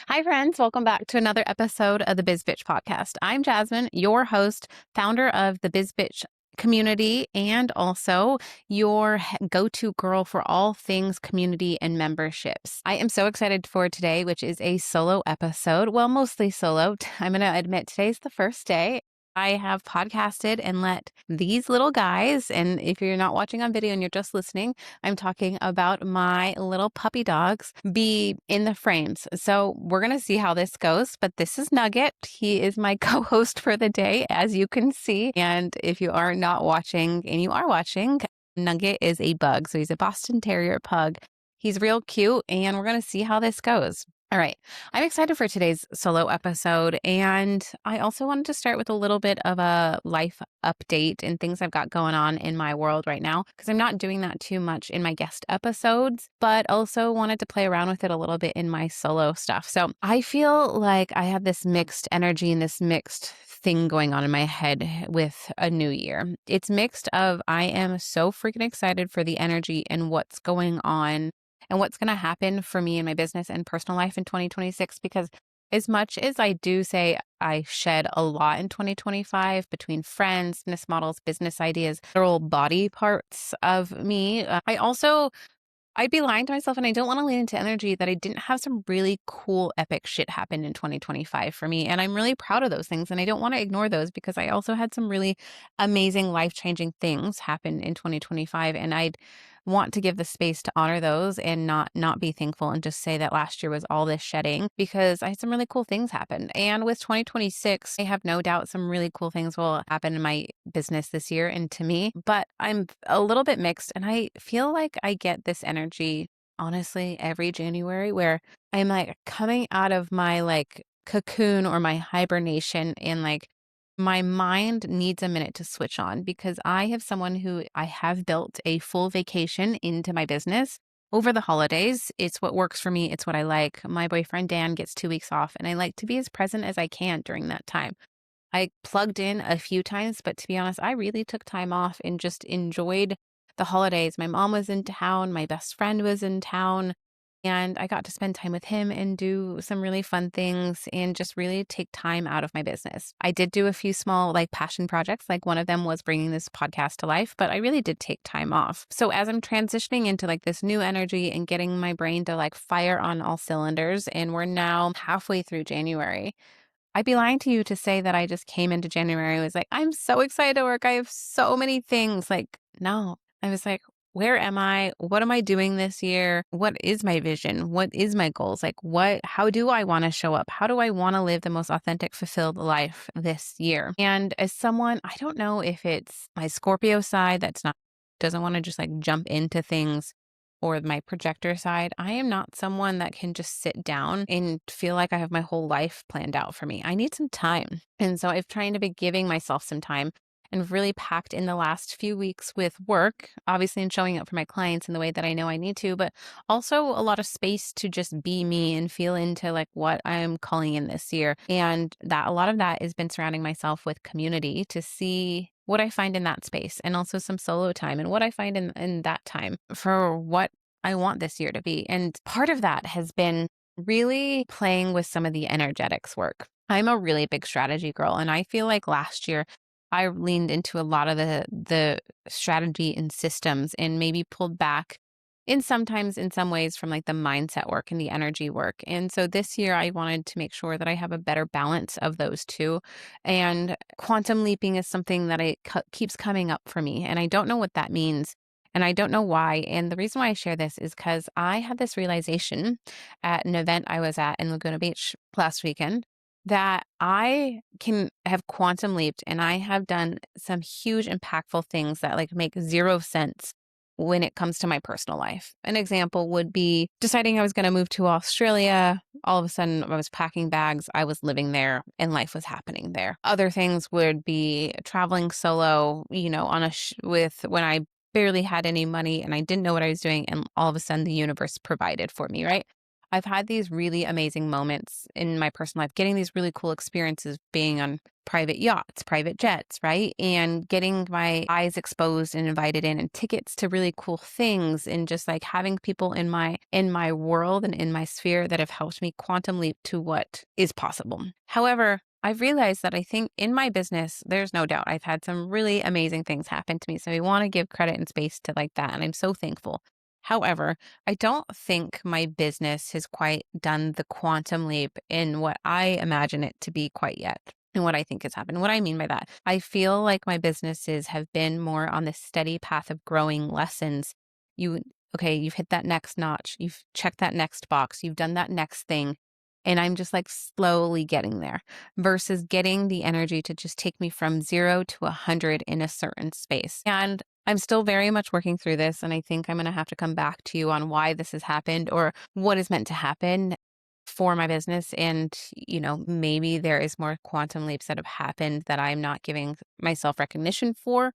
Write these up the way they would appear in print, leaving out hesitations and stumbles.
Hi, friends. Welcome back to another episode of the Bizz Bitch Podcast. I'm Jasmine, your host, founder of the Bizz Bitch community, and also your go-to girl for all things community and memberships. I am so excited for today, which is a solo episode. Well, mostly solo. I'm going to admit today's the first day I have podcasted and let these little guys, and if you're not watching on video and you're just listening, I'm talking about my little puppy dogs, be in the frames. So we're going to see how this goes. But this is Nugget. He is my co host for the day, as you can see. And if you are not watching and you are watching, Nugget is a bug. So he's a Boston Terrier pug. He's real cute, and we're going to see how this goes. All right. I'm excited for today's solo episode. And I also wanted to start with a little bit of a life update and things I've got going on in my world right now, because I'm not doing that too much in my guest episodes, but also wanted to play around with it a little bit in my solo stuff. So I feel like I have this mixed energy and this mixed thing going on in my head with a new year. It's mixed of I am so freaking excited for the energy and what's going on and what's going to happen for me in my business and personal life in 2026. Because as much as I do say I shed a lot in 2025 between friends, business models, business ideas, literal body parts of me, I'd be lying to myself, and I don't want to lean into energy that I didn't have some really cool, epic shit happen in 2025 for me. And I'm really proud of those things. And I don't want to ignore those because I also had some really amazing, life-changing things happen in 2025. And I'd want to give the space to honor those and not be thankful and just say that last year was all this shedding, because I had some really cool things happen. And with 2026, I have no doubt some really cool things will happen in my business this year and to me, but I'm a little bit mixed, and I feel like I get this energy honestly every January where I'm like coming out of my like cocoon or my hibernation, and like my mind needs a minute to switch on, because I have someone who I have built a full vacation into my business over the holidays. It's what works for me. It's what I like. My boyfriend Dan gets 2 weeks off, and I like to be as present as I can during that time. I plugged in a few times, but to be honest, I really took time off and just enjoyed the holidays. My mom was in town, my best friend was in town, and I got to spend time with him and do some really fun things and just really take time out of my business. I did do a few small like passion projects. Like one of them was bringing this podcast to life, but I really did take time off. So as I'm transitioning into like this new energy and getting my brain to like fire on all cylinders, and we're now halfway through January, I'd be lying to you to say that I just came into January and was like, I'm so excited to work. I have so many things. Like, no, I was like, where am I? What am I doing this year? What is my vision? What is my goals? Like, how do I want to show up? How do I want to live the most authentic, fulfilled life this year? And as someone, I don't know if it's my Scorpio side doesn't want to just like jump into things, or my projector side, I am not someone that can just sit down and feel like I have my whole life planned out for me. I need some time. And so I've tried to be giving myself some time, and really packed in the last few weeks with work, obviously, and showing up for my clients in the way that I know I need to, but also a lot of space to just be me and feel into like what I'm calling in this year. And that a lot of that has been surrounding myself with community to see what I find in that space, and also some solo time and what I find in that time for what I want this year to be. And part of that has been really playing with some of the energetics work. I'm a really big strategy girl, and I feel like last year I leaned into a lot of the strategy and systems, and maybe pulled back in some ways from like the mindset work and the energy work. And so this year I wanted to make sure that I have a better balance of those two. And quantum leaping is something that keeps coming up for me, and I don't know what that means. And I don't know why. And the reason why I share this is because I had this realization at an event I was at in Laguna Beach last weekend, that I can have quantum leaped, and I have done some huge impactful things that like make zero sense when it comes to my personal life. An example would be deciding I was going to move to Australia. All of a sudden I was packing bags, I was living there, and life was happening there. Other things would be traveling solo, on with when I barely had any money and I didn't know what I was doing, and all of a sudden the universe provided for me, right? I've had these really amazing moments in my personal life, getting these really cool experiences being on private yachts, private jets, right? And getting my eyes exposed and invited in and tickets to really cool things and just like having people in my world and in my sphere that have helped me quantum leap to what is possible. However, I've realized that I think in my business, there's no doubt I've had some really amazing things happen to me. So I want to give credit and space to like that. And I'm so thankful. However, I don't think my business has quite done the quantum leap in what I imagine it to be quite yet. And what I think has happened. What I mean by that, I feel like my businesses have been more on this steady path of growing lessons. You've hit that next notch, you've checked that next box, you've done that next thing. And I'm just like slowly getting there versus getting the energy to just take me from 0 to 100 in a certain space. And I'm still very much working through this. And I think I'm going to have to come back to you on why this has happened or what is meant to happen for my business. And, maybe there is more quantum leaps that have happened that I'm not giving myself recognition for.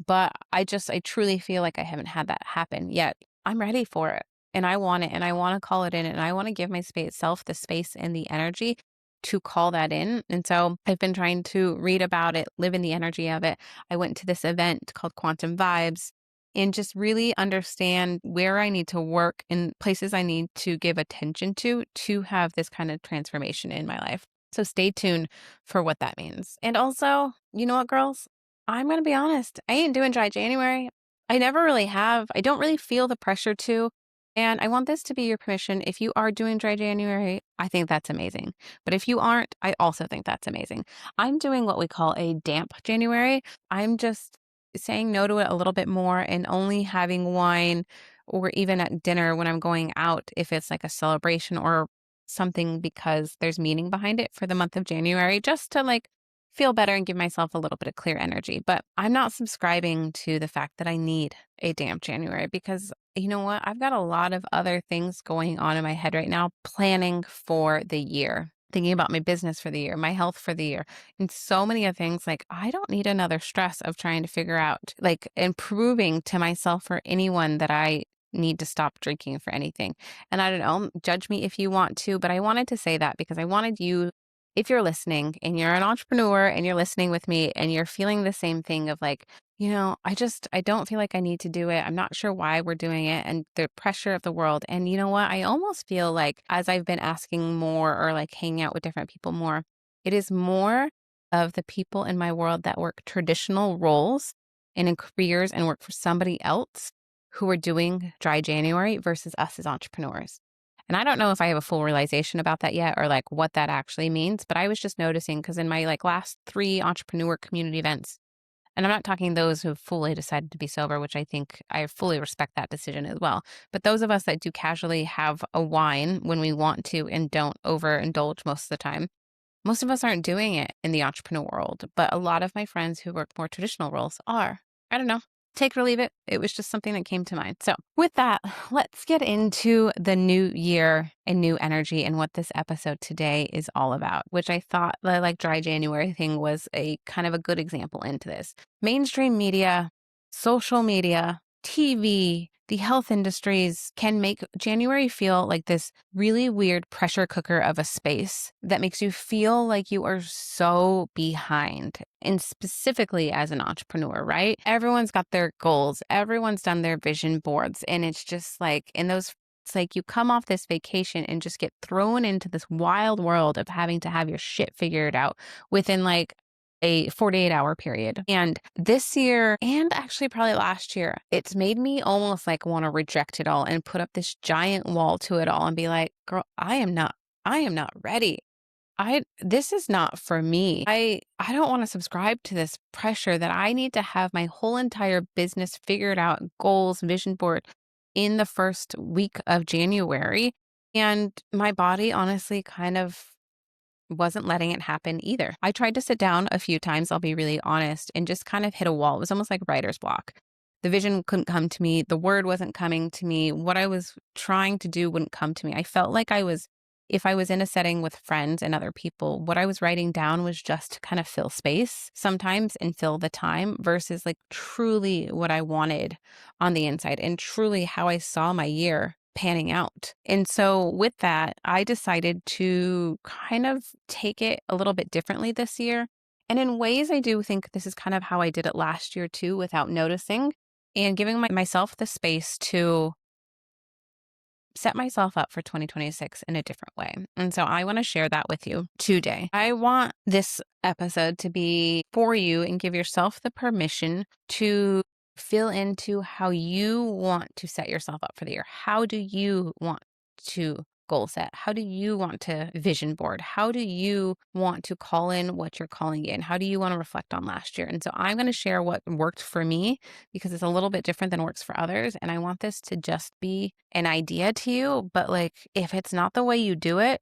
But I truly feel like I haven't had that happen yet. I'm ready for it and I want it and I want to call it in and I want to give my self the space and the energy to call that in. And so I've been trying to read about it, live in the energy of it. I went to this event called Quantum Vibes and just really understand where I need to work and places I need to give attention to have this kind of transformation in my life. So stay tuned for what that means. And also, you know what, girls? I'm going to be honest. I ain't doing dry January. I never really have. I don't really feel the pressure to. And I want this to be your permission. If you are doing dry January, I think that's amazing. But if you aren't, I also think that's amazing. I'm doing what we call a damp January. I'm just saying no to it a little bit more and only having wine or even at dinner when I'm going out if it's like a celebration or something because there's meaning behind it for the month of January, just to like feel better and give myself a little bit of clear energy. But I'm not subscribing to the fact that I need a damp January because you know what? I've got a lot of other things going on in my head right now, planning for the year, thinking about my business for the year, my health for the year, and so many of things. Like, I don't need another stress of trying to figure out, like, improving to myself or anyone that I need to stop drinking for anything. And I don't know, judge me if you want to, but I wanted to say that because I wanted you, if you're listening and you're an entrepreneur and you're listening with me and you're feeling the same thing of like, I don't feel like I need to do it. I'm not sure why we're doing it and the pressure of the world. And you know what? I almost feel like as I've been asking more or like hanging out with different people more, it is more of the people in my world that work traditional roles and in careers and work for somebody else who are doing dry January versus us as entrepreneurs. And I don't know if I have a full realization about that yet or like what that actually means, but I was just noticing because in my like last 3 entrepreneur community events, and I'm not talking those who have fully decided to be sober, which I think I fully respect that decision as well. But those of us that do casually have a wine when we want to and don't overindulge most of the time, most of us aren't doing it in the entrepreneur world. But a lot of my friends who work more traditional roles are. I don't know. Take it or leave it. It was just something that came to mind. So with that, let's get into the new year and new energy and what this episode today is all about, which I thought the like dry January thing was a kind of a good example into this. Mainstream media, social media, TV, the health industries can make January feel like this really weird pressure cooker of a space that makes you feel like you are so behind. And specifically as an entrepreneur, right? Everyone's got their goals, everyone's done their vision boards. And it's just like it's like you come off this vacation and just get thrown into this wild world of having to have your shit figured out within like a 48-hour period. And this year, and actually probably last year, it's made me almost like want to reject it all and put up this giant wall to it all and be like, girl, I am not ready. This is not for me. I don't want to subscribe to this pressure that I need to have my whole entire business figured out, goals, vision board in the first week of January. And my body honestly kind of wasn't letting it happen either. I tried to sit down a few times, I'll be really honest, and just kind of hit a wall. It was almost like writer's block. The vision couldn't come to me. The word wasn't coming to me. What I was trying to do wouldn't come to me. I felt like if I was in a setting with friends and other people, what I was writing down was just to kind of fill space sometimes and fill the time versus like truly what I wanted on the inside and truly how I saw my year panning out. And so with that, I decided to kind of take it a little bit differently this year. And in ways, I do think this is kind of how I did it last year too, without noticing, and giving myself the space to set myself up for 2026 in a different way. And so I want to share that with you today. I want this episode to be for you and give yourself the permission to feel into how you want to set yourself up for the year. How do you want to goal set? How do you want to vision board? How do you want to call in what you're calling in? How do you want to reflect on last year? And so I'm going to share what worked for me because it's a little bit different than works for others. And I want this to just be an idea to you. But like, if it's not the way you do it,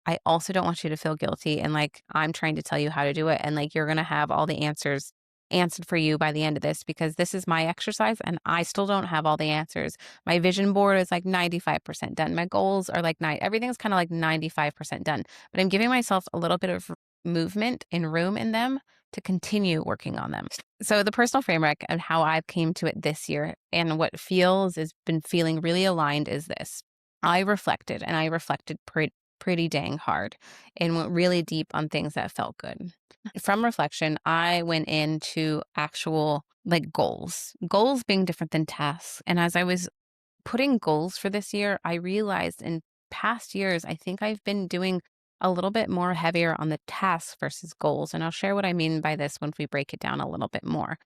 I also don't want you to feel guilty. And like, I'm trying to tell you how to do it. And like, you're going to have all the answers answered for you by the end of this because this is my exercise and I still don't have all the answers. My vision board is like 95% done. My goals are like everything's kind of like 95% done, but I'm giving myself a little bit of movement and room in them to continue working on them. So the personal framework and how I've came to it this year and what has been feeling really aligned is this. I reflected pretty dang hard and went really deep on things that felt good. From reflection, I went into actual like goals being different than tasks. And as I was putting goals for this year, I realized in past years, I think I've been doing a little bit more heavier on the tasks versus goals. And I'll share what I mean by this once we break it down a little bit more.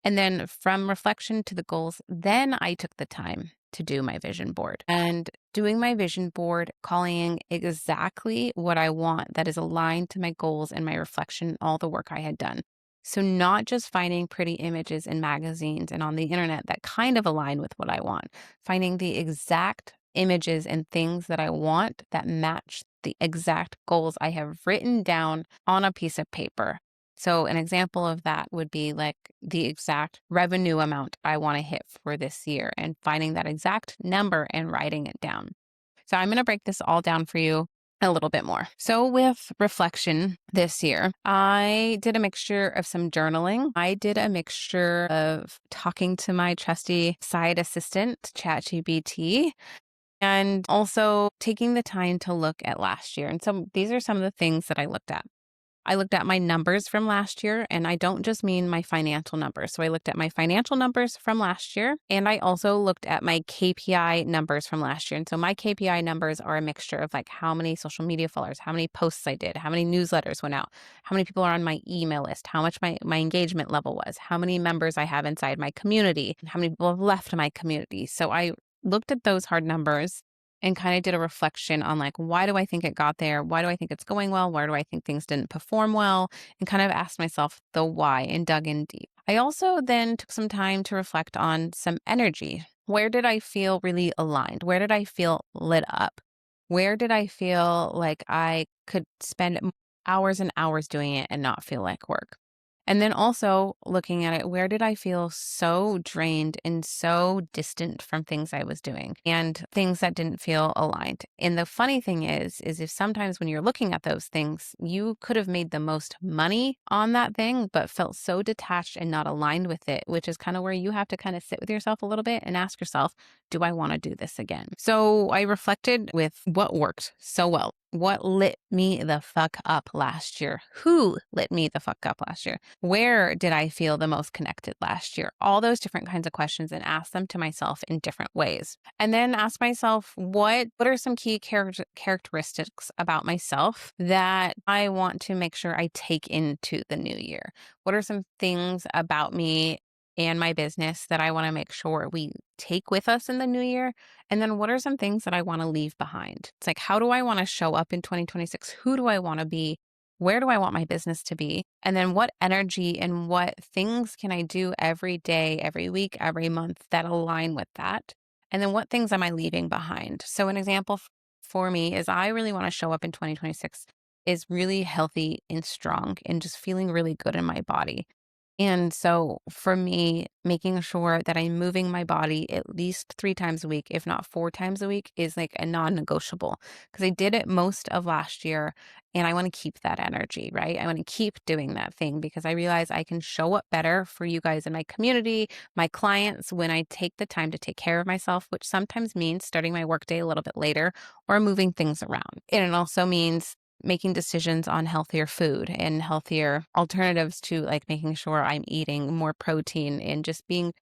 And then from reflection to the goals, then I took the time to do my vision board and doing my vision board, calling exactly what I want that is aligned to my goals and my reflection, all the work I had done. So not just finding pretty images in magazines and on the internet that kind of align with what I want, finding the exact images and things that I want that match the exact goals I have written down on a piece of paper. So an example of that would be like the exact revenue amount I want to hit for this year and finding that exact number and writing it down. So I'm going to break this all down for you a little bit more. So with reflection this year, I did a mixture of some journaling. I did a mixture of talking to my trusty side assistant, ChatGPT, and also taking the time to look at last year. And so these are some of the things that I looked at. I looked at my numbers from last year, and I don't just mean my financial numbers. So I looked at my financial numbers from last year, and I also looked at my KPI numbers from last year. And so my KPI numbers are a mixture of like how many social media followers, how many posts I did, how many newsletters went out, how many people are on my email list, how much my engagement level was, how many members I have inside my community, and how many people have left my community. So I looked at those hard numbers and kind of did a reflection on like, why do I think it got there? Why do I think it's going well? Why do I think things didn't perform well? And kind of asked myself the why and dug in deep. I also then took some time to reflect on some energy. Where did I feel really aligned? Where did I feel lit up? Where did I feel like I could spend hours and hours doing it and not feel like work? And then also looking at it, where did I feel so drained and so distant from things I was doing and things that didn't feel aligned? And the funny thing is if sometimes when you're looking at those things, you could have made the most money on that thing, but felt so detached and not aligned with it, which is kind of where you have to kind of sit with yourself a little bit and ask yourself, do I want to do this again? So I reflected with what worked so well. What lit me the fuck up last year? Who lit me the fuck up last year? Where did I feel the most connected last year? All those different kinds of questions and ask them to myself in different ways. And then ask myself, what are some key characteristics about myself that I want to make sure I take into the new year? What are some things about me and my business that I want to make sure we take with us in the new year? And then what are some things that I want to leave behind? It's like, how do I want to show up in 2026? Who do I want to be? Where do I want my business to be? And then what energy and what things can I do every day, every week, every month that align with that? And then what things am I leaving behind? So an example for me is I really want to show up in 2026 is really healthy and strong and just feeling really good in my body. And so for me, making sure that I'm moving my body at least 3 times a week, if not 4 times a week, is like a non-negotiable because I did it most of last year and I want to keep that energy, right? I want to keep doing that thing because I realize I can show up better for you guys in my community, my clients, when I take the time to take care of myself, which sometimes means starting my workday a little bit later or moving things around. And it also means making decisions on healthier food and healthier alternatives to like making sure I'm eating more protein and just being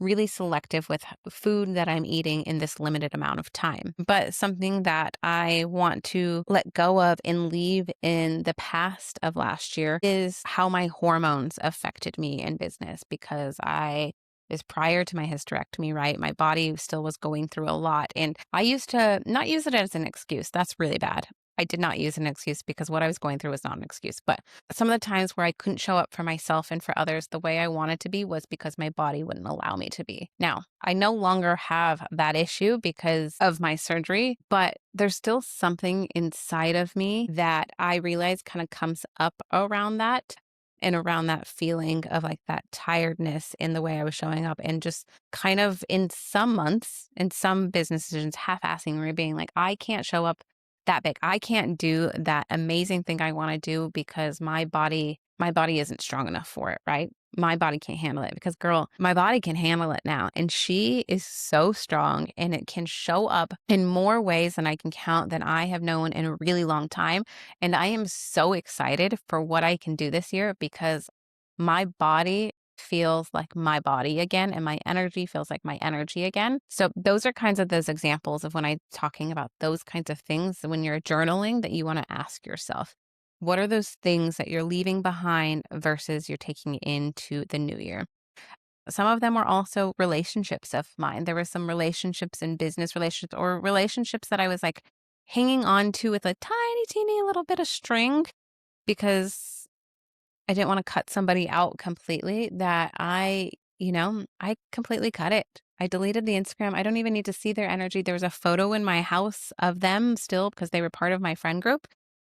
really selective with food that I'm eating in this limited amount of time. But something that I want to let go of and leave in the past of last year is how my hormones affected me in business because I is prior to my hysterectomy, right? My body still was going through a lot. And I used to not use it as an excuse. That's really bad. I did not use an excuse because what I was going through was not an excuse. But some of the times where I couldn't show up for myself and for others the way I wanted to be was because my body wouldn't allow me to be. Now, I no longer have that issue because of my surgery, but there's still something inside of me that I realize kind of comes up around that and around that feeling of like that tiredness in the way I was showing up and just kind of in some months, in some business decisions, half-assing or being like, I can't show up that big. I can't do that amazing thing I want to do because my body isn't strong enough for it, right? My body can't handle it because girl, my body can handle it now. And she is so strong and it can show up in more ways than I can count than I have known in a really long time. And I am so excited for what I can do this year because my body feels like my body again and my energy feels like my energy again. So those are kinds of those examples of when I'm talking about those kinds of things when you're journaling that you want to ask yourself. What are those things that you're leaving behind versus you're taking into the new year? Some of them were also relationships of mine. There were some relationships and business relationships or relationships that I was like hanging on to with a tiny, teeny little bit of string because I didn't want to cut somebody out completely that I completely cut it. I deleted the Instagram. I don't even need to see their energy. There was a photo in my house of them still because they were part of my friend group.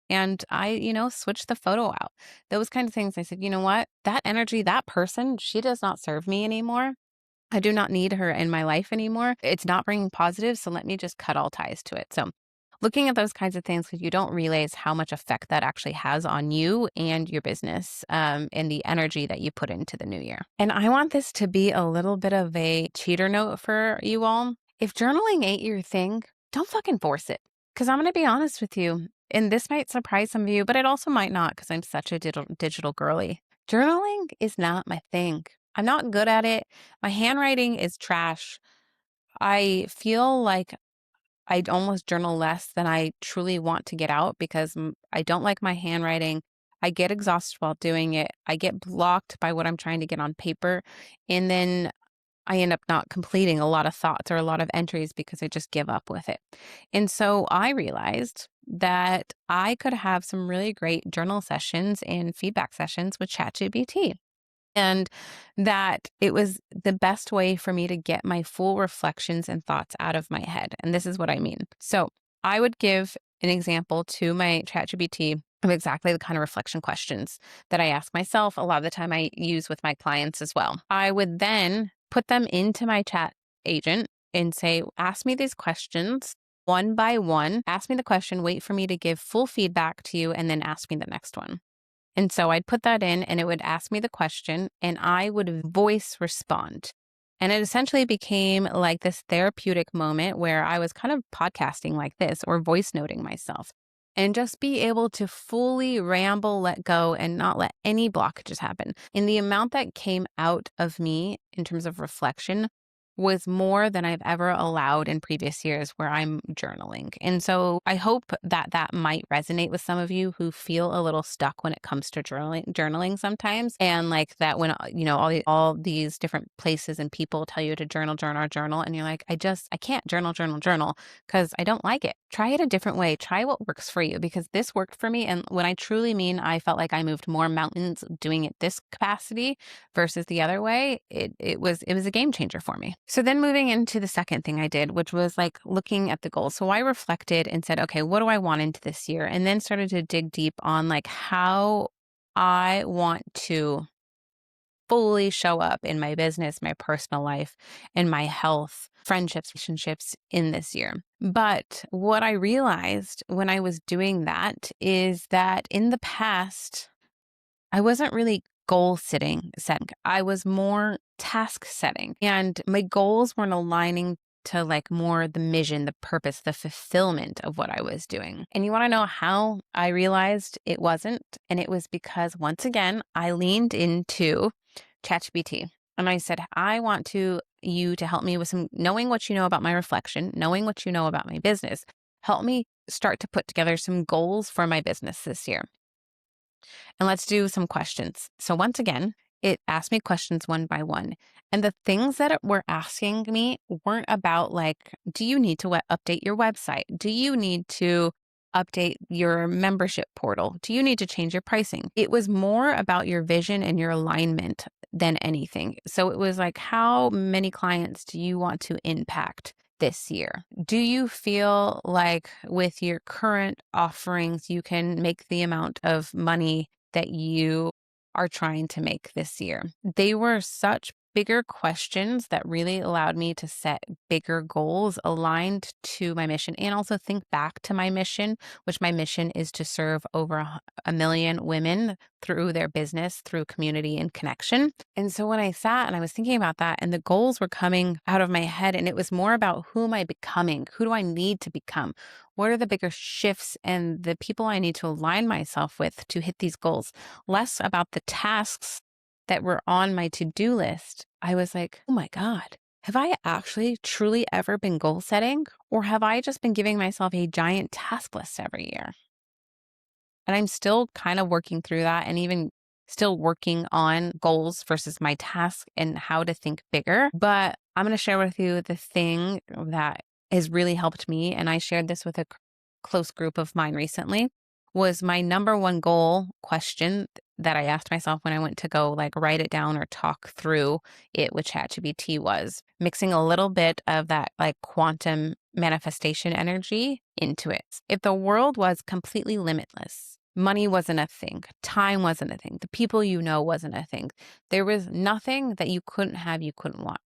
And I switched the photo out. Those kind of things. I said, you know what? That energy, that person, she does not serve me anymore. I do not need her in my life anymore. It's not bringing positive, so let me just cut all ties to it. So, looking at those kinds of things, because you don't realize how much effect that actually has on you and your business and the energy that you put into the new year. And I want this to be a little bit of a cheater note for you all. If journaling ain't your thing, don't fucking force it. Because I'm going to be honest with you, and this might surprise some of you, but it also might not because I'm such a digital girly. Journaling is not my thing. I'm not good at it. My handwriting is trash. I feel like I almost journal less than I truly want to get out because I don't like my handwriting. I get exhausted while doing it. I get blocked by what I'm trying to get on paper. And then I end up not completing a lot of thoughts or a lot of entries because I just give up with it. And so I realized that I could have some really great journal sessions and feedback sessions with ChatGPT. And that it was the best way for me to get my full reflections and thoughts out of my head. And this is what I mean. So I would give an example to my ChatGPT of exactly the kind of reflection questions that I ask myself. A lot of the time I use with my clients as well. I would then put them into my chat agent and say, ask me these questions one by one. Ask me the question, wait for me to give full feedback to you, and then ask me the next one. And so I'd put that in and it would ask me the question and I would voice respond. And it essentially became like this therapeutic moment where I was kind of podcasting like this or voice noting myself and just be able to fully ramble, let go, and not let any blockages happen. And the amount that came out of me in terms of reflection was more than I've ever allowed in previous years where I'm journaling. And so I hope that that might resonate with some of you who feel a little stuck when it comes to journaling sometimes. And like that when, all these different places and people tell you to journal. And you're like, I can't journal because I don't like it. Try it a different way. Try what works for you because this worked for me. And when I truly mean, I felt like I moved more mountains doing it this capacity versus the other way, it was a game changer for me. So then moving into the second thing I did, which was like looking at the goals. So I reflected and said, okay, what do I want into this year? And then started to dig deep on like how I want to fully show up in my business, my personal life, and my health, friendships, relationships in this year. But what I realized when I was doing that is that in the past, I wasn't really setting. I was more task setting, and my goals weren't aligning to like more the mission, the purpose, the fulfillment of what I was doing. And you want to know how I realized it wasn't? And it was because once again, I leaned into ChatGPT and I said, I want you to help me with some knowing what you know about my reflection, knowing what you know about my business. Help me start to put together some goals for my business this year. And let's do some questions. So once again, it asked me questions one by one. And the things that it were asking me weren't about like, do you need to update your website? Do you need to update your membership portal? Do you need to change your pricing? It was more about your vision and your alignment than anything. So it was like, how many clients do you want to impact this year? Do you feel like with your current offerings, you can make the amount of money that you are trying to make this year? They were such bigger questions that really allowed me to set bigger goals aligned to my mission and also think back to my mission, which my mission is to serve over a million women through their business, through community and connection. And so when I sat and I was thinking about that and the goals were coming out of my head, and it was more about who am I becoming? Who do I need to become? What are the bigger shifts and the people I need to align myself with to hit these goals? Less about the tasks that were on my to-do list. I was like, oh my God, have I actually truly ever been goal setting? Or have I just been giving myself a giant task list every year? And I'm still kind of working through that and even still working on goals versus my task and how to think bigger. But I'm going to share with you the thing that has really helped me. And I shared this with a close group of mine recently, was my number one goal question that I asked myself when I went to go like write it down or talk through it with ChatGPT was mixing a little bit of that like quantum manifestation energy into it. If the world was completely limitless, money wasn't a thing, time wasn't a thing, the people you know wasn't a thing, there was nothing that you couldn't have, you couldn't want.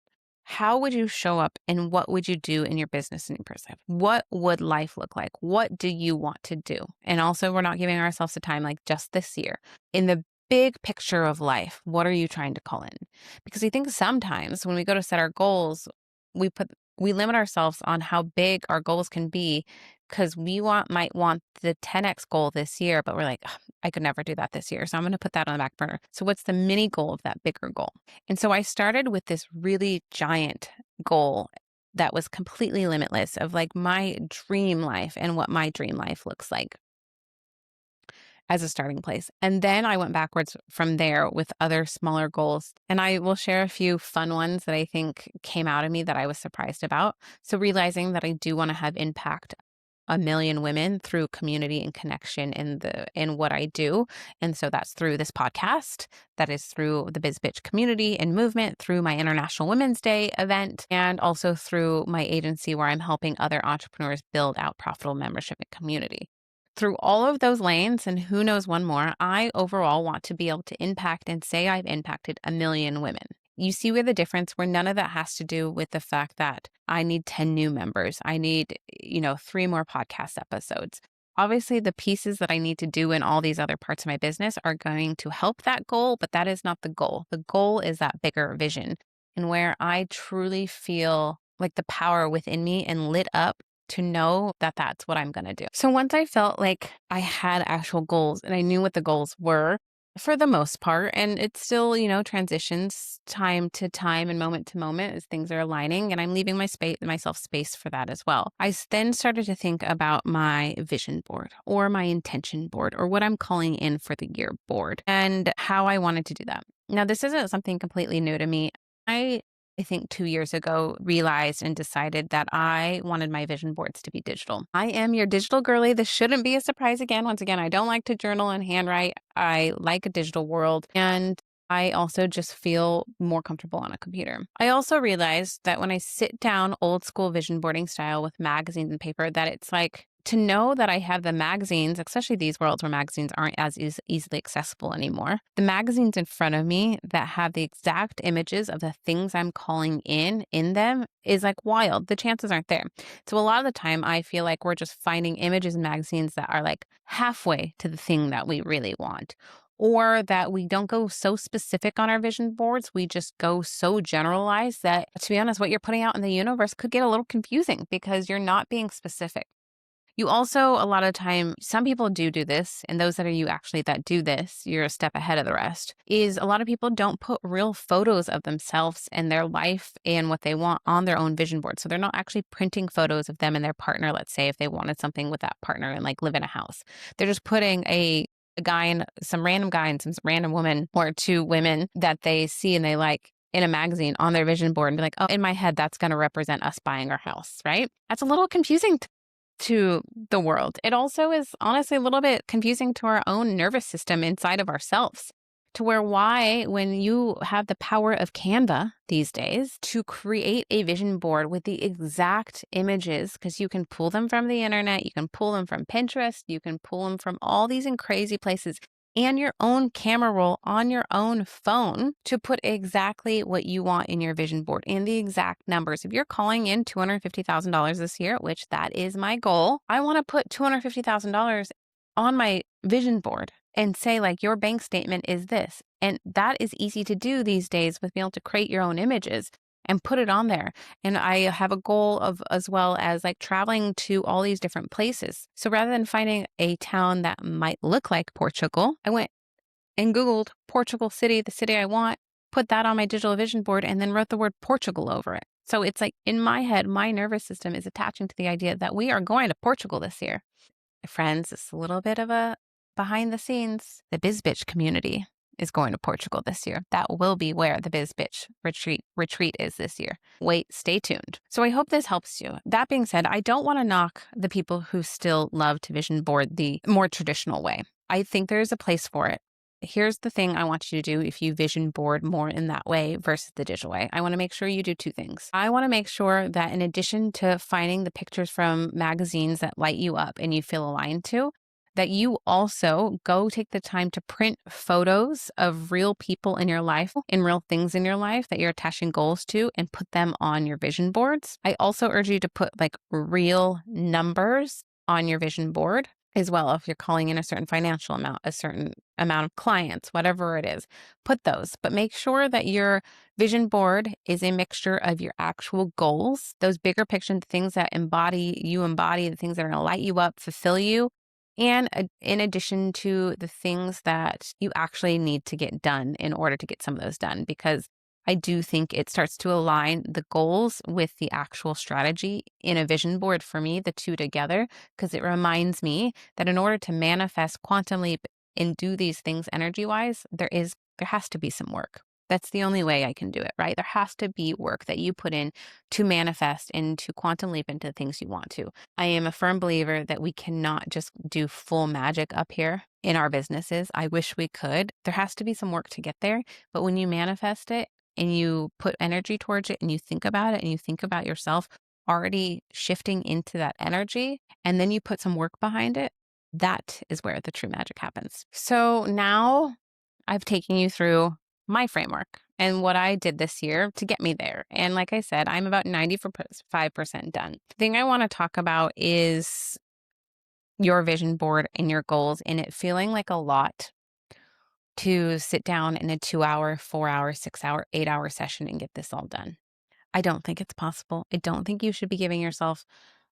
How would you show up and what would you do in your business and your personal life? What would life look like? What do you want to do? And also, we're not giving ourselves a time like just this year. In the big picture of life, what are you trying to call in? Because I think sometimes when we go to set our goals, we limit ourselves on how big our goals can be because might want the 10x goal this year, but we're like, "Ugh, I could never do that this year. So I'm going to put that on the back burner." So what's the mini goal of that bigger goal? And so I started with this really giant goal that was completely limitless of like my dream life and what my dream life looks like as a starting place. And then I went backwards from there with other smaller goals. And I will share a few fun ones that I think came out of me that I was surprised about. So realizing that I do want to have impact a million women through community and connection in what I do. And so that's through this podcast, that is through the Bizz Bitch community and movement, through my International Women's Day event, and also through my agency where I'm helping other entrepreneurs build out profitable membership and community. Through all of those lanes, and who knows one more, I overall want to be able to impact and say I've impacted a million women. You see where the difference, where none of that has to do with the fact that I need 10 new members. I need, 3 more podcast episodes. Obviously, the pieces that I need to do in all these other parts of my business are going to help that goal, but that is not the goal. The goal is that bigger vision and where I truly feel like the power within me and lit up to know that that's what I'm going to do. So once I felt like I had actual goals and I knew what the goals were, for the most part, and it still, transitions time to time and moment to moment as things are aligning, and I'm leaving myself space for that as well. I then started to think about my vision board or my intention board or what I'm calling in for the year board and how I wanted to do that. Now, this isn't something completely new to me. I think 2 years ago, realized and decided that I wanted my vision boards to be digital. I am your digital girly. This shouldn't be a surprise again. Once again, I don't like to journal and handwrite. I like a digital world. And I also just feel more comfortable on a computer. I also realized that when I sit down old school vision boarding style with magazines and paper, that it's like to know that I have the magazines, especially these worlds where magazines aren't as easily accessible anymore, the magazines in front of me that have the exact images of the things I'm calling in them is like wild. The chances aren't there. So a lot of the time I feel like we're just finding images in magazines that are like halfway to the thing that we really want. Or that we don't go so specific on our vision boards. We just go so generalized that, to be honest, what you're putting out in the universe could get a little confusing because you're not being specific. You also, a lot of time, some people do this, and those that are you actually that do this, you're a step ahead of the rest, is a lot of people don't put real photos of themselves and their life and what they want on their own vision board. So they're not actually printing photos of them and their partner, let's say, if they wanted something with that partner and like live in a house. They're just putting a guy and some random guy and some random woman or two women that they see and they like in a magazine on their vision board and be like, oh, in my head, that's going to represent us buying our house, right? That's a little confusing to the world. It also is honestly a little bit confusing to our own nervous system inside of ourselves. To where why, when you have the power of Canva these days to create a vision board with the exact images, because you can pull them from the internet, you can pull them from Pinterest, you can pull them from all these crazy places, and your own camera roll on your own phone to put exactly what you want in your vision board and the exact numbers. If you're calling in $250,000 this year, which that is my goal, I want to put $250,000 on my vision board and say like your bank statement is this. And that is easy to do these days with being able to create your own images and put it on there. And I have a goal of as well as like traveling to all these different places. So rather than finding a town that might look like Portugal, I went and Googled Portugal City, the city I want, put that on my digital vision board and then wrote the word Portugal over it. So it's like in my head, my nervous system is attaching to the idea that we are going to Portugal this year. Friends, it's a little bit of a behind the scenes. The Bizz Bitch community is going to Portugal this year. That will be where the Bizz Bitch retreat is this year. Wait, stay tuned. So I hope this helps you. That being said, I don't want to knock the people who still love to vision board the more traditional way. I think there's a place for it. Here's the thing I want you to do if you vision board more in that way versus the digital way. I want to make sure you do two things. I want to make sure that in addition to finding the pictures from magazines that light you up and you feel aligned to, that you also go take the time to print photos of real people in your life and real things in your life that you're attaching goals to and put them on your vision boards. I also urge you to put like real numbers on your vision board as well. If you're calling in a certain financial amount, a certain amount of clients, whatever it is, put those. But make sure that your vision board is a mixture of your actual goals, those bigger picture, the things that embody, the things that are going to light you up, fulfill you. And in addition to the things that you actually need to get done in order to get some of those done, because I do think it starts to align the goals with the actual strategy in a vision board for me, the two together, because it reminds me that in order to manifest quantum leap and do these things energy-wise, there has to be some work. That's the only way I can do it, right? There has to be work that you put in to manifest and to quantum leap into the things you want to. I am a firm believer that we cannot just do full magic up here in our businesses. I wish we could. There has to be some work to get there. But when you manifest it and you put energy towards it and you think about it and you think about yourself already shifting into that energy, and then you put some work behind it, that is where the true magic happens. So now I've taken you through my framework and what I did this year to get me there. And like I said, I'm about 95% done. The thing I want to talk about is your vision board and your goals, and it feeling like a lot to sit down in a 2-hour, 4-hour, 6-hour, 8-hour session and get this all done. I don't think it's possible. I don't think you should be giving yourself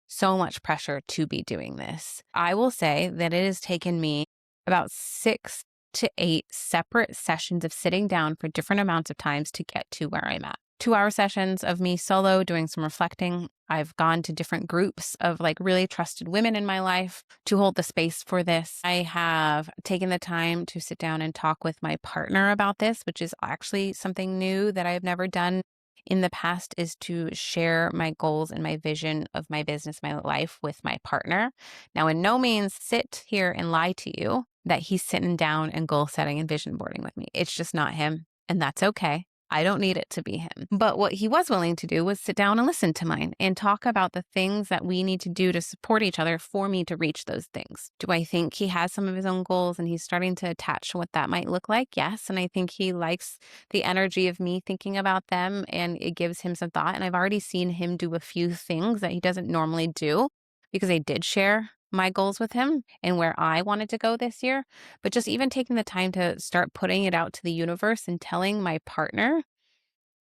so much pressure to be doing this. I will say that it has taken me about 6 to 8 separate sessions of sitting down for different amounts of times to get to where I'm at. 2-hour sessions of me solo doing some reflecting. I've gone to different groups of like really trusted women in my life to hold the space for this. I have taken the time to sit down and talk with my partner about this, which is actually something new that I've never done in the past, is to share my goals and my vision of my business, my life with my partner. Now, in no means sit here and lie to you that he's sitting down and goal setting and vision boarding with me. It's just not him. And that's okay. I don't need it to be him. But what he was willing to do was sit down and listen to mine and talk about the things that we need to do to support each other for me to reach those things. Do I think he has some of his own goals and he's starting to attach to what that might look like? Yes. And I think he likes the energy of me thinking about them, and it gives him some thought. And I've already seen him do a few things that he doesn't normally do because I did share my goals with him and where I wanted to go this year. But just even taking the time to start putting it out to the universe and telling my partner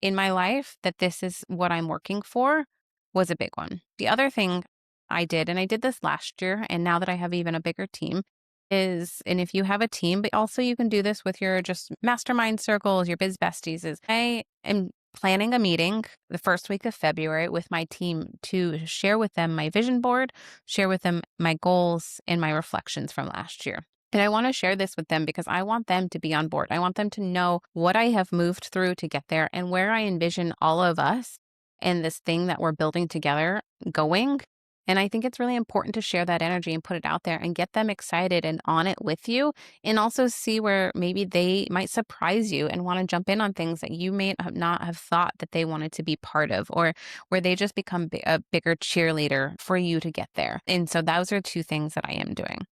in my life that this is what I'm working for was a big one. The other thing I did, and I did this last year, and now that I have even a bigger team, is, and if you have a team, but also you can do this with your just mastermind circles, your biz besties, is I am planning a meeting the first week of February with my team to share with them my vision board, share with them my goals and my reflections from last year. And I want to share this with them because I want them to be on board. I want them to know what I have moved through to get there and where I envision all of us and this thing that we're building together going. And I think it's really important to share that energy and put it out there and get them excited and on it with you, and also see where maybe they might surprise you and want to jump in on things that you may not have thought that they wanted to be part of, or where they just become a bigger cheerleader for you to get there. And so those are two things that I am doing.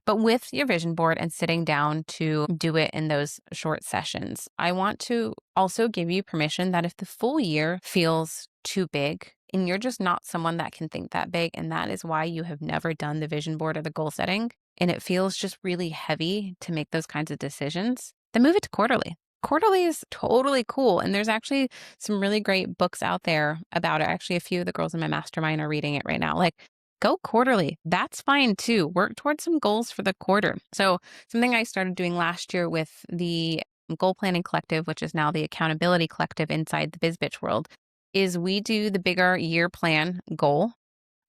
But with your vision board and sitting down to do it in those short sessions, I want to also give you permission that if the full year feels too big and you're just not someone that can think that big, and that is why you have never done the vision board or the goal setting, and it feels just really heavy to make those kinds of decisions, then move it to quarterly. Quarterly is totally cool. And there's actually some really great books out there about it. Actually, a few of the girls in my mastermind are reading it right now. Like, go quarterly. That's fine too. Work towards some goals for the quarter. So something I started doing last year with the Goal Planning Collective, which is now the Accountability Collective inside the Bizz Bitch world, is we do the bigger year plan goal,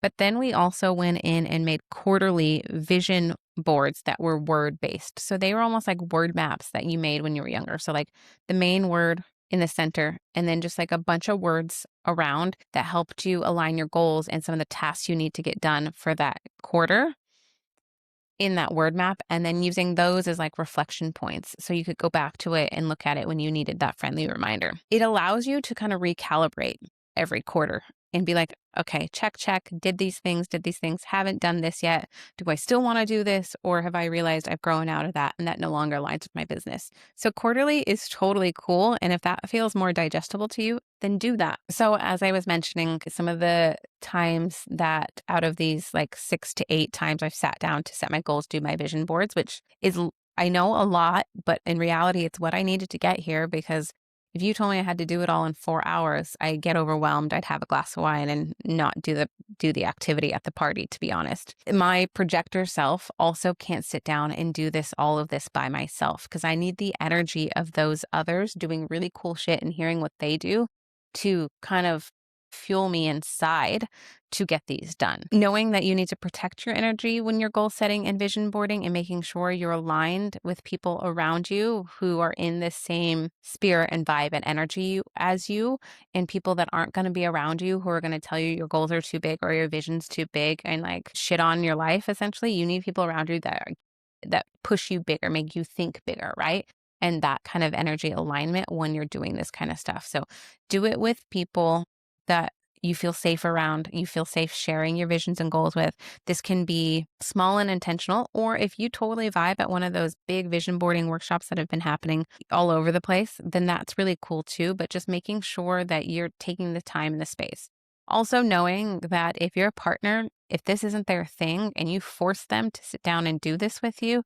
but then we also went in and made quarterly vision boards that were word based. So they were almost like word maps that you made when you were younger. So like the main word in the center, and then just like a bunch of words around that helped you align your goals and some of the tasks you need to get done for that quarter in that word map, and then using those as like reflection points. So you could go back to it and look at it when you needed that friendly reminder. It allows you to kind of recalibrate every quarter and be like, okay, check, did these things, haven't done this yet. Do I still want to do this? Or have I realized I've grown out of that and that no longer aligns with my business? So quarterly is totally cool. And if that feels more digestible to you, then do that. So as I was mentioning, some of the times that out of these like 6 to 8 times I've sat down to set my goals, do my vision boards, which is, I know, a lot, but in reality, it's what I needed to get here, because if you told me I had to do it all in 4 hours, I'd get overwhelmed. I'd have a glass of wine and not do the activity at the party, to be honest. My projector self also can't sit down and do all of this by myself, because I need the energy of those others doing really cool shit and hearing what they do to kind of fuel me inside to get these done. Knowing that you need to protect your energy when you're goal setting and vision boarding, and making sure you're aligned with people around you who are in the same spirit and vibe and energy as you, and people that aren't going to be around you who are going to tell you your goals are too big or your vision's too big and like shit on your life. Essentially, you need people around you that push you bigger, make you think bigger, right? And that kind of energy alignment when you're doing this kind of stuff. So do it with people that you feel safe around, you feel safe sharing your visions and goals with. This can be small and intentional, or if you totally vibe at one of those big vision boarding workshops that have been happening all over the place, then that's really cool too. But just making sure that you're taking the time and the space. Also knowing that if you're a partner, if this isn't their thing and you force them to sit down and do this with you,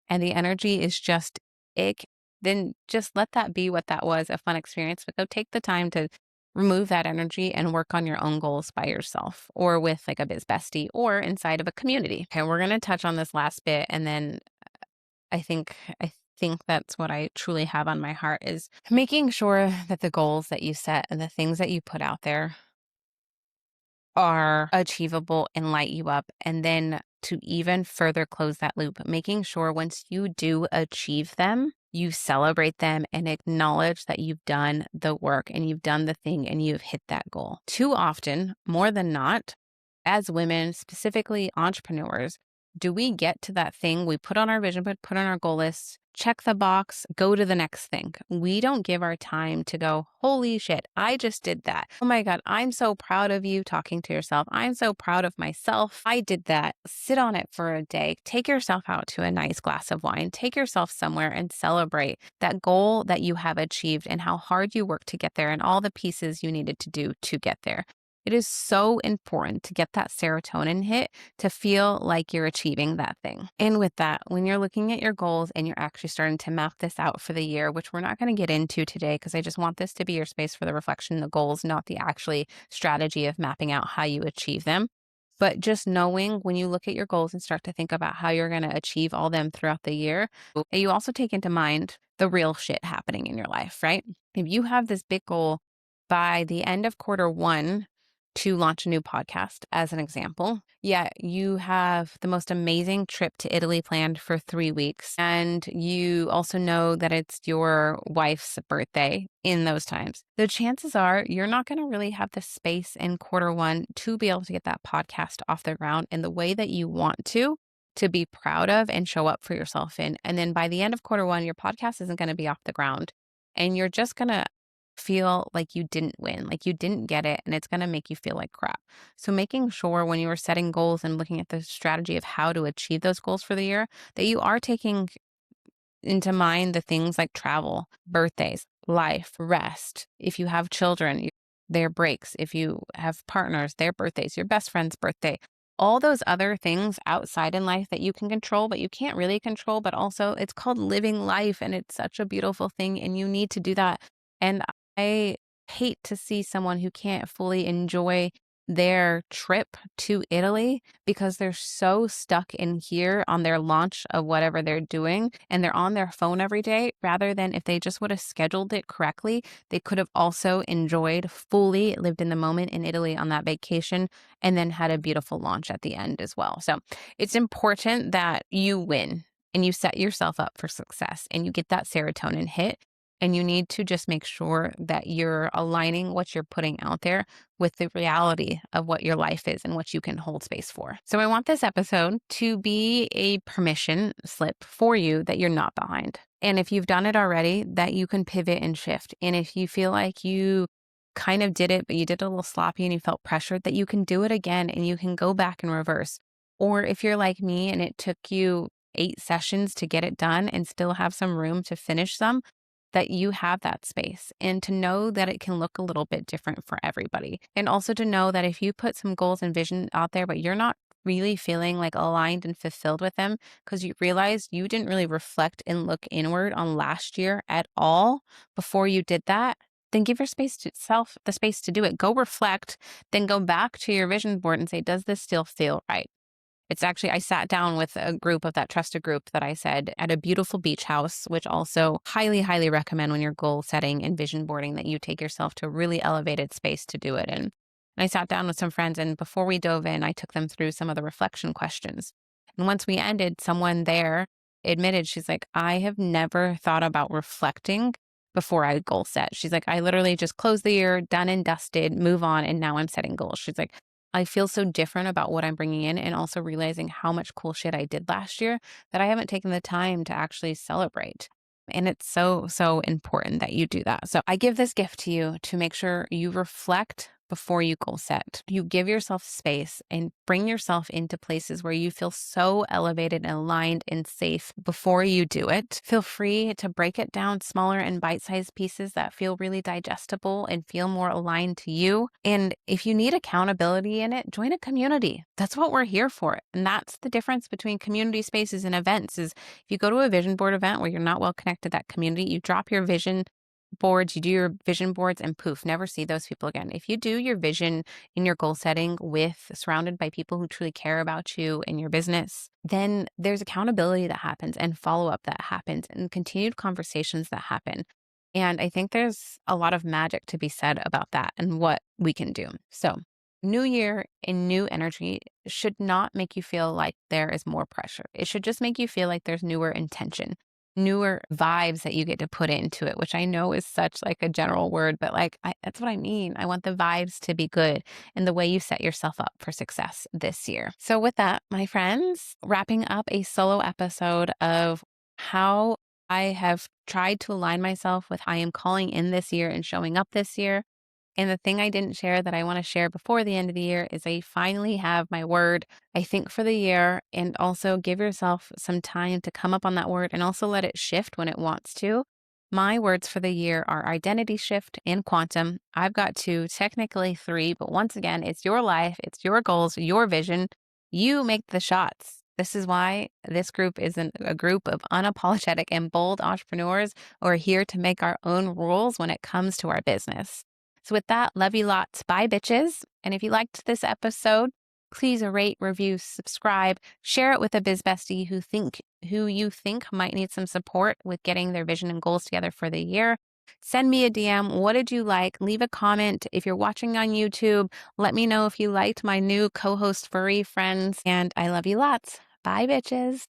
and the energy is just ick, then just let that be what that was, a fun experience. But go take the time to remove that energy and work on your own goals by yourself, or with like a biz bestie, or inside of a community. Okay, we're going to touch on this last bit, and then I think that's what I truly have on my heart, is making sure that the goals that you set and the things that you put out there are achievable and light you up. And then to even further close that loop, making sure once you do achieve them, you celebrate them and acknowledge that you've done the work and you've done the thing and you've hit that goal. Too often, more than not, as women, specifically entrepreneurs, Do we get to that thing we put on our vision board, put on our goal list, check the box, go to the next thing? We don't give our time to go, holy shit, I just did that. Oh my God, I'm so proud of you, talking to yourself. I'm so proud of myself. I did that. Sit on it for a day. Take yourself out to a nice glass of wine. Take yourself somewhere and celebrate that goal that you have achieved and how hard you worked to get there and all the pieces you needed to do to get there. It is so important to get that serotonin hit to feel like you're achieving that thing. And with that, when you're looking at your goals and you're actually starting to map this out for the year, which we're not going to get into today because I just want this to be your space for the reflection, the goals, not the actually strategy of mapping out how you achieve them. But just knowing when you look at your goals and start to think about how you're going to achieve all them throughout the year, you also take into mind the real shit happening in your life, right? If you have this big goal by the end of quarter 1, to launch a new podcast, as an example. Yeah, you have the most amazing trip to Italy planned for 3 weeks. And you also know that it's your wife's birthday in those times. The chances are you're not going to really have the space in quarter 1 to be able to get that podcast off the ground in the way that you want to be proud of and show up for yourself in. And then by the end of quarter 1, your podcast isn't going to be off the ground. And you're just going to feel like you didn't win, like you didn't get it, and it's going to make you feel like crap. So making sure when you are setting goals and looking at the strategy of how to achieve those goals for the year, that you are taking into mind the things like travel, birthdays, life, rest. If you have children, their breaks. If you have partners, their birthdays, your best friend's birthday. All those other things outside in life that you can control, but you can't really control, but also it's called living life and it's such a beautiful thing and you need to do that. And I hate to see someone who can't fully enjoy their trip to Italy because they're so stuck in here on their launch of whatever they're doing and they're on their phone every day, rather than if they just would have scheduled it correctly, they could have also enjoyed, fully lived in the moment in Italy on that vacation and then had a beautiful launch at the end as well. So it's important that you win and you set yourself up for success and you get that serotonin hit. And you need to just make sure that you're aligning what you're putting out there with the reality of what your life is and what you can hold space for. So I want this episode to be a permission slip for you that you're not behind. And if you've done it already, that you can pivot and shift. And if you feel like you kind of did it, but you did it a little sloppy and you felt pressured, that you can do it again and you can go back and reverse. Or if you're like me and it took you 8 sessions to get it done and still have some room to finish some, that you have that space and to know that it can look a little bit different for everybody. And also to know that if you put some goals and vision out there, but you're not really feeling like aligned and fulfilled with them because you realize you didn't really reflect and look inward on last year at all before you did that, then give yourself the space to do it. Go reflect, then go back to your vision board and say, does this still feel right? It's actually, I sat down with a group of that trusted group that I said at a beautiful beach house, which also highly, highly recommend when you're goal setting and vision boarding that you take yourself to a really elevated space to do it in. And I sat down with some friends and before we dove in, I took them through some of the reflection questions. And once we ended, someone there admitted, she's like, I have never thought about reflecting before I goal set. She's like, I literally just closed the year, done and dusted, move on, and now I'm setting goals. She's like, I feel so different about what I'm bringing in and also realizing how much cool shit I did last year that I haven't taken the time to actually celebrate. And it's so, so important that you do that. So I give this gift to you to make sure you reflect before you goal set. You give yourself space and bring yourself into places where you feel so elevated and aligned and safe before you do it. Feel free to break it down smaller and bite-sized pieces that feel really digestible and feel more aligned to you. And if you need accountability in it, join a community. That's what we're here for. And that's the difference between community spaces and events is if you go to a vision board event where you're not well connected to that community, you drop your vision boards, you do your vision boards and poof, never see those people again. If you do your vision in your goal setting surrounded by people who truly care about you and your business, then there's accountability that happens and follow-up that happens and continued conversations that happen. And I think there's a lot of magic to be said about that and what we can do. So new year and new energy should not make you feel like there is more pressure. It should just make you feel like there's newer intention. newer vibes that you get to put into it, which I know is such like a general word, but like that's what I mean. I want the vibes to be good and the way you set yourself up for success this year. So with that, my friends, wrapping up a solo episode of how I have tried to align myself with how I am calling in this year and showing up this year. And the thing I didn't share that I want to share before the end of the year is I finally have my word, I think, for the year. And also give yourself some time to come up on that word and also let it shift when it wants to. My words for the year are identity shift and quantum. I've got two, technically three, but once again, it's your life, it's your goals, your vision. You make the shots. This is why this group is a group of unapologetic and bold entrepreneurs who are here to make our own rules when it comes to our business. So with that, love you lots. Bye, bitches. And if you liked this episode, please rate, review, subscribe, share it with a biz bestie who you think might need some support with getting their vision and goals together for the year. Send me a DM. What did you like? Leave a comment. If you're watching on YouTube, let me know if you liked my new co-host furry friends. And I love you lots. Bye, bitches.